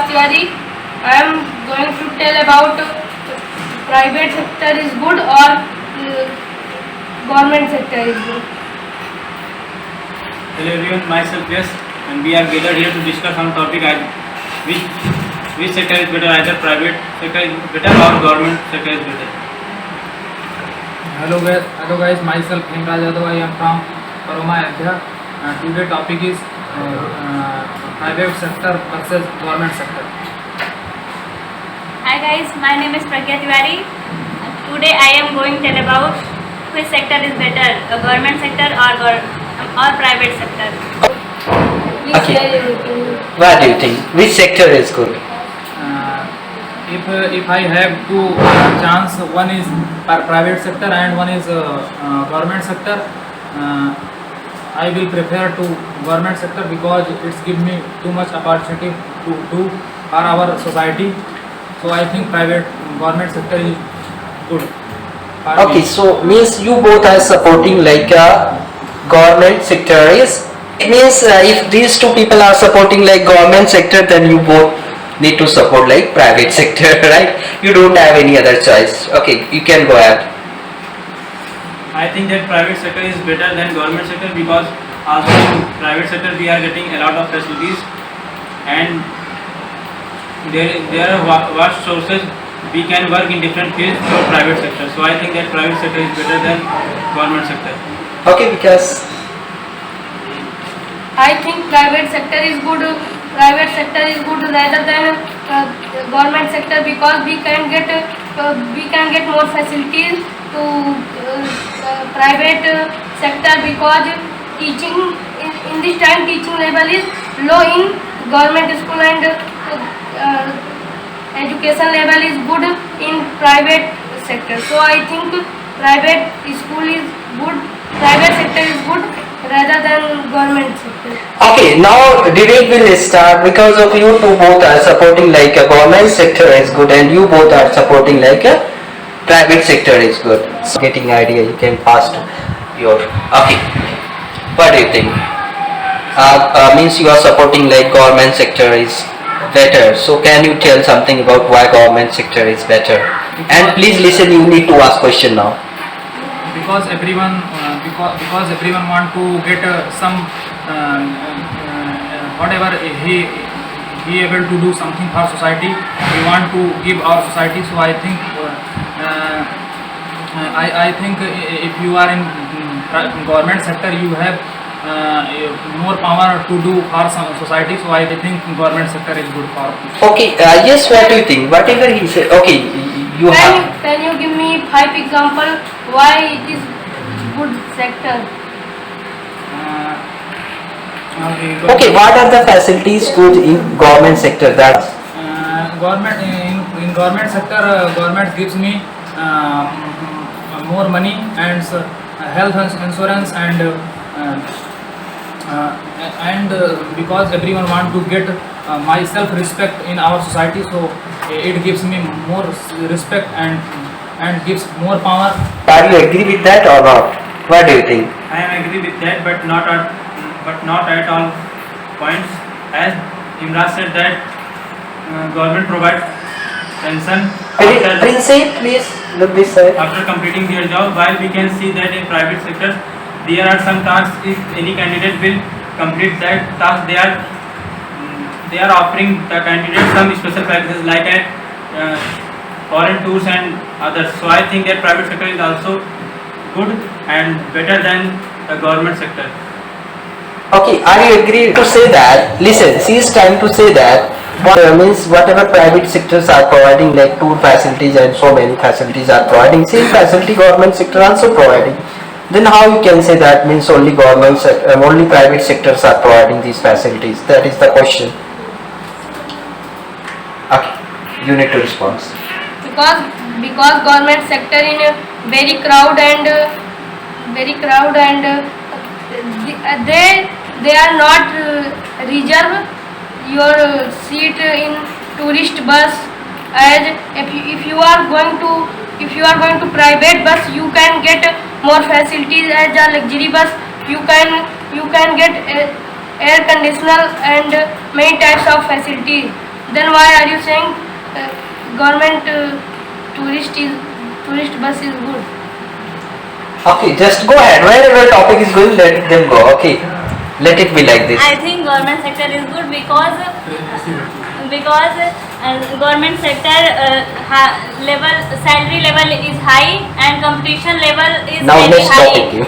Tiwari. I am going to tell about private sector is good or government sector is good. Hello everyone, myself Yes, and we are gathered here to discuss on topic which sector is better, either private sector is better or government sector is better. Hello guys, myself Hemraj Yadav. I am from Paroma Ayodhya. Today topic is private sector versus government sector. Hi guys, my name is Pragya Tiwari. Today I am going to tell about which sector is better, a government sector or private sector. Please Okay. share your opinion. What do you think? Which sector is good? If I have two chance, one is private sector and one is government sector, I will prefer to government sector because it's give me too much opportunity to do for our society. So I think government sector is good. for me. Okay, so means you both are supporting like government sector is. It means if these two people are supporting like government sector, then you both need to support like private sector, right? You don't have any other choice. Okay, you can go ahead. I think that private sector is better than government sector because also in private sector we are getting a lot of facilities and there are vast sources. We can work in different fields for private sector. So I think that private sector is better than government sector. Okay, because I think private sector is good. Private sector is good rather than government sector because we can get more facilities to private sector because teaching in this time teaching level is low in government school and education level is good in private sector. So I think private school is good, private sector is good rather than government sector. okay, now debate will start because of you two both are supporting like a government sector is good and you both are supporting like a private sector is good. So getting idea, you can pass to your. Okay, what do you think? Means you are supporting like government sector is better. So can you tell something about why government sector is better? And please listen, you need to ask question now. Because everyone want to get some whatever he able to do something for society. We want to give our society. So I think I think if you are in government sector, you have more power to do for some society. So I think government sector is good for. Okay, yes, what do you think? Whatever he said, okay, you have. Can you give me 5 example why it is good sector? Okay, what are the facilities good in government sector? That Government in government sector, government gives me more money and health insurance and because everyone want to get my self respect in our society, so it gives me more respect and gives more power. are you agree with that or not? What do you think? I am agree with that, but not at all points. As Imran said that government provides pension Princey, please look this side. after completing their job, while we can see that in private sector there are some tasks. If any candidate will complete that task, they are offering the candidate some special packages like foreign tours and others. So I think that private sector is also good and better than the government sector. Okay, are you agree to say that? Listen, she is trying to say that means whatever private sectors are providing like tour facilities and so many facilities are providing, same facility government sector also providing. Then how you can say that means only only private sectors are providing these facilities? That is the question. Okay, you need to respond. Because government sector in a very crowd and they are not reserve your seat in tourist bus. As if you are going to private bus, you can get more facilities. As a luxury bus, you can get air conditioner and many types of facilities. then why are you saying government tourist bus is good? Okay, just go ahead. Wherever topic is going, let them go. Okay, let it be like this. I think government sector is good because government sector salary level is high and competition level is Now very next high. topic.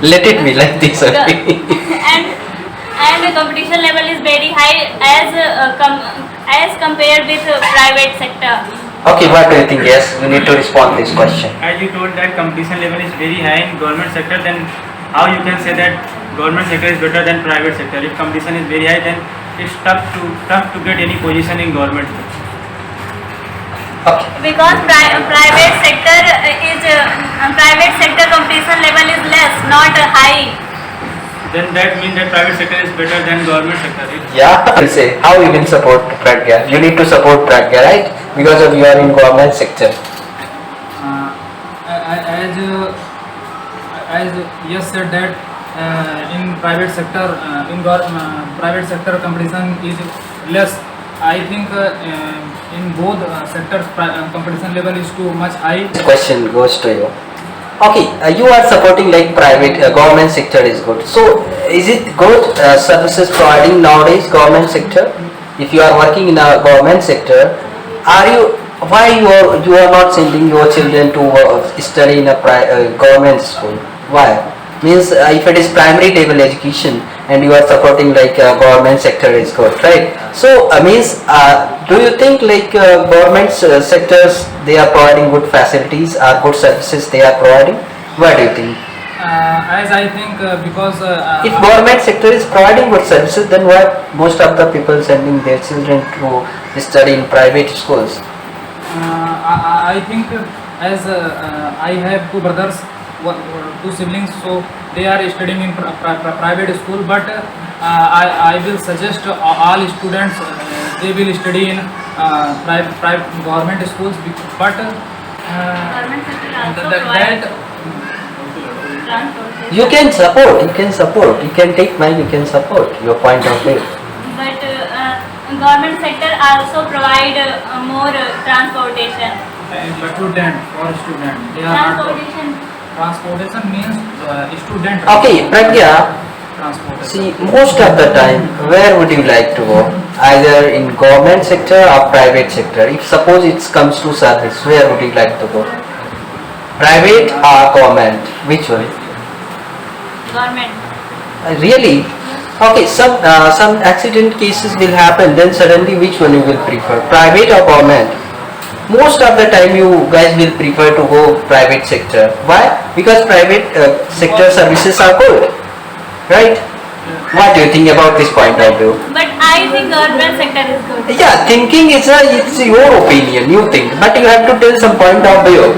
Let it be like this. Okay. and the competition level is very high as compared with private sector. Okay, what do you think? Yes, we need to respond this question. As you told that competition level is very high in government sector, then how you can say that government sector is better than private sector? If competition is very high, then it's tough to get any position in government. Okay. Because private sector competition level is less, not high. Then that means that private sector is better than government sector. Yeah, I will say how you will support Pragya. You need to support Pragya, right? Because of you are in government sector. As yes said that in private sector private sector competition is less. I think in both sectors competition level is too much high. This question goes to you. Okay, you are supporting like private, government sector is good. So, is it good services providing nowadays government sector? If you are working in a government sector, why you are not sending your children to study in a government school? Why? Means if it is primary level education and you are supporting like government sector is good, right? So do you think like government sectors they are providing good facilities or good services they are providing? What do you think? As I think because If government sector is providing good services, then why most of the people sending their children to study in private schools? I think as I have two brothers, two siblings, so they are studying in private school, but I will suggest all students they will study in private government schools, but Government sector also that provides transport. You can take mine, you can support your point of view. But government sector also provide more transportation. student for student they are not transportation means student Okay, Pragya, transportation. see, most of the time, where would you like to go? Either in government sector or private sector? If suppose it comes to service, where would you like to go? Private or government? Which one? Government. Really? Okay, some accident cases will happen, then suddenly which one you will prefer? Private or government? Most of the time you guys will prefer to go private sector. Why? Because private sector services are good. Right? What do you think about this point of view? But I think government sector is good. Yeah, thinking it's your opinion, you think, but you have to tell some point of view.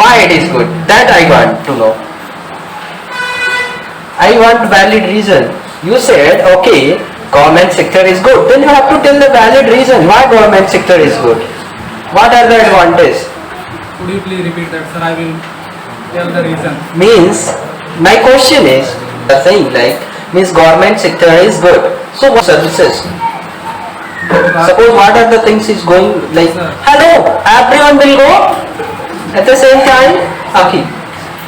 Why it is good? That I want to know. I want valid reason. You said, okay, government sector is good. Then you have to tell the valid reason why government sector is good. What are the advantages? Could you please repeat that, sir? I will tell the reason. Means, my question is, saying like, means government sector is good. So what services? Suppose what are the things is going like, hello, everyone will go at the same time? Okay.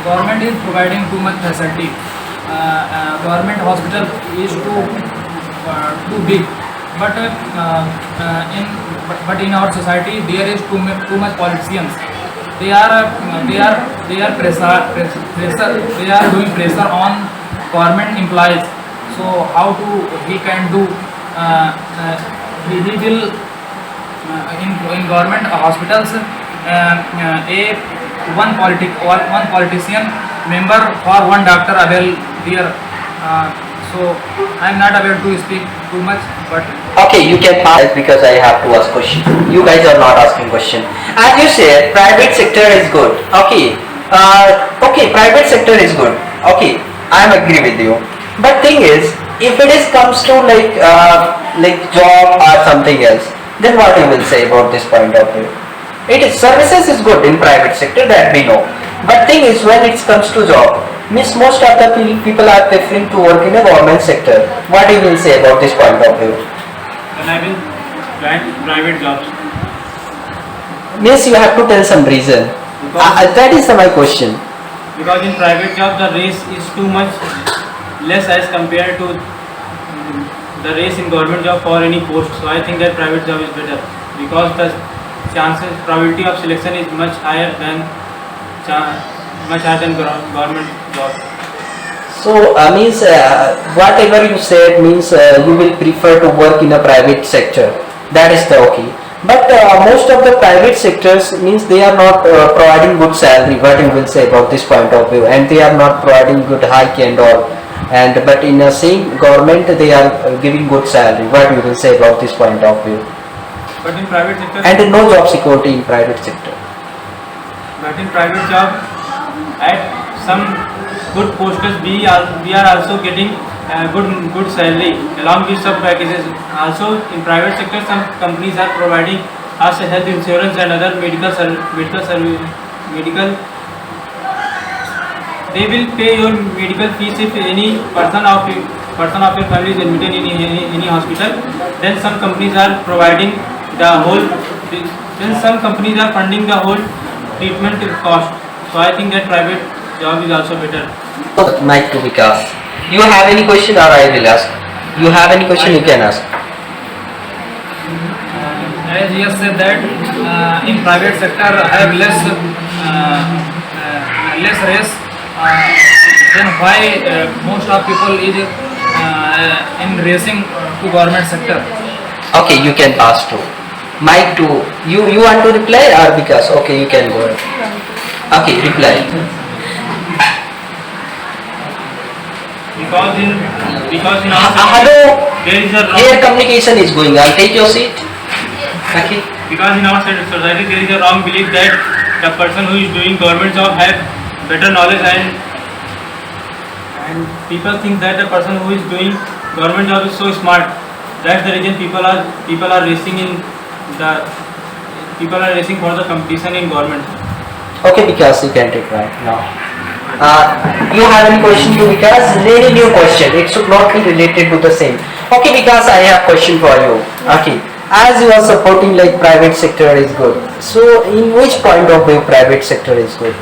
Government is providing too much facility. Government hospital is too big, but in our society there is too much politicians. They are doing pressure on government employees. So how he can do? He will in government hospitals one politician member for one doctor avail there. So I am not able to speak too much, but Okay, you can ask because I have to ask question. You guys are not asking question. As you said, private sector is good. Okay, okay, private sector is good. Okay, I am agree with you. But thing is, if it is comes to like job or something else, then what you will say about this point of view? It is services is good in private sector that we know. But thing is when it comes to job, means most of the people are preferring to work in a government sector. What you will say about this point of view? And I will private jobs? Means you have to tell some reason. That is my question. Because in private job the race is too much less as compared to the race in government job for any post. So I think that private job is better because the chances probability of selection is much higher than government job. So means whatever you said means you will prefer to work in a private sector. That is the okay. But most of the private sectors means they are not providing good salary. What you will say about this point of view? And they are not providing good hike and all. And but in the same government they are giving good salary. What you will say about this point of view? But in private sector. And no job security in private sector. But in private job, at some good posters, we are also getting good salary along with some packages. Also, in private sector, some companies are providing us health insurance and other medical service. They will pay your medical fees if any person of your family is admitted in any hospital. Then some companies are providing the whole. Then some companies are funding the whole treatment cost. So I think that private job is also better. Mic to Vikas. You have any question or I will ask? You have any question you can ask. As you said that in private sector I have less race, then why most of people is in racing to government sector? Okay, you can pass to. Mic to you want to reply or Vikas? Okay, you can go ahead. Okay, reply. Because in our Hello. there is a Here communication is going on. Take your seat. Okay. Because in our society there is a wrong belief that the person who is doing government job has better knowledge and people think that the person who is doing government job is so smart. That's the reason people are racing for the competition in government. Okay, Vikas, you can take right now. You have any question to Vikas? Any new question? It should not be related to the same. Okay, Vikas, I have question for you. Okay, as you are supporting like private sector is good. So, in which point of view private sector is good?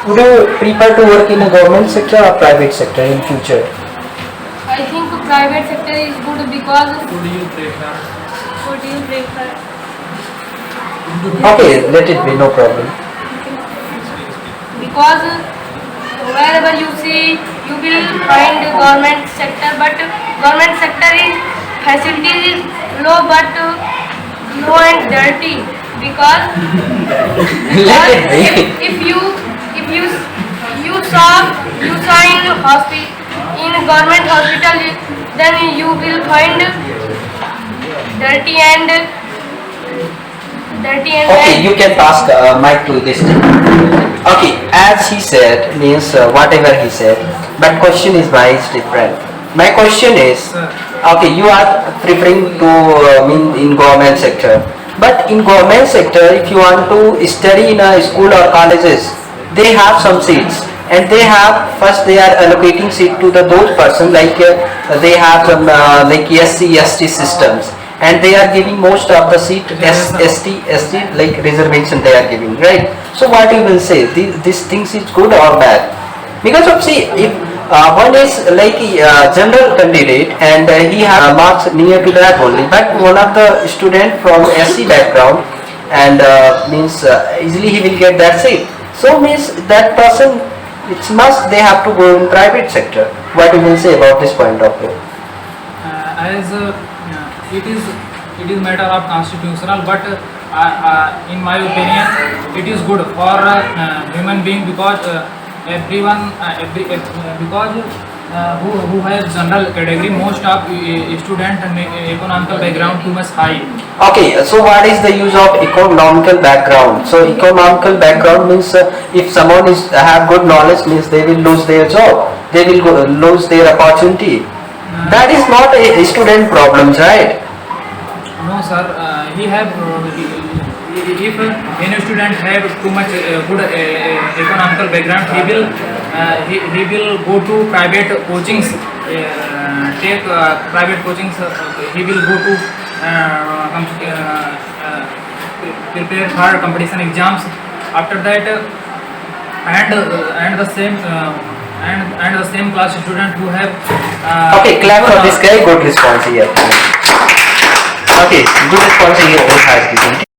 Would you prefer to work in a government sector or private sector in future? I think private sector is good because Would you prefer? Okay, let it be, no problem. Because wherever you see you will find government sector, but government sector is facilities is low but low and dirty because Let it be. if you saw in government hospital, then you will find dirty and Okay, you can pass mic to this thing. Okay, as he said, means whatever he said, but question is why is different. My question is, okay, you are preferring to mean in government sector, but in government sector, if you want to study in a school or colleges, they have some seats, and they have first they are allocating seat to those person like they have some like SC ST systems. And they are giving most of the seat ST like reservation they are giving, right? So what you will say, these things is good or bad? Because of see, if one is like general candidate and he has marks near to that only, but one of the student from SC background and means easily he will get that seat. So means that person, it's must they have to go in private sector. What you will say about this point of view? It is matter of constitutional, but in my opinion it is good for human being because everyone because who has general category, most of student economical background too much high. Okay, so what is the use of economical background? So economical background means if someone is have good knowledge means they will lose their job, they will lose their opportunity. That is not a student problems, right? No sir, he have if any student have too much good economical background, he will go to private coachings, take private coachings. He will go to prepare for competition exams. After that, and the same class student who have Okay, clap for this guy. Good response here. Okay, good response he has given.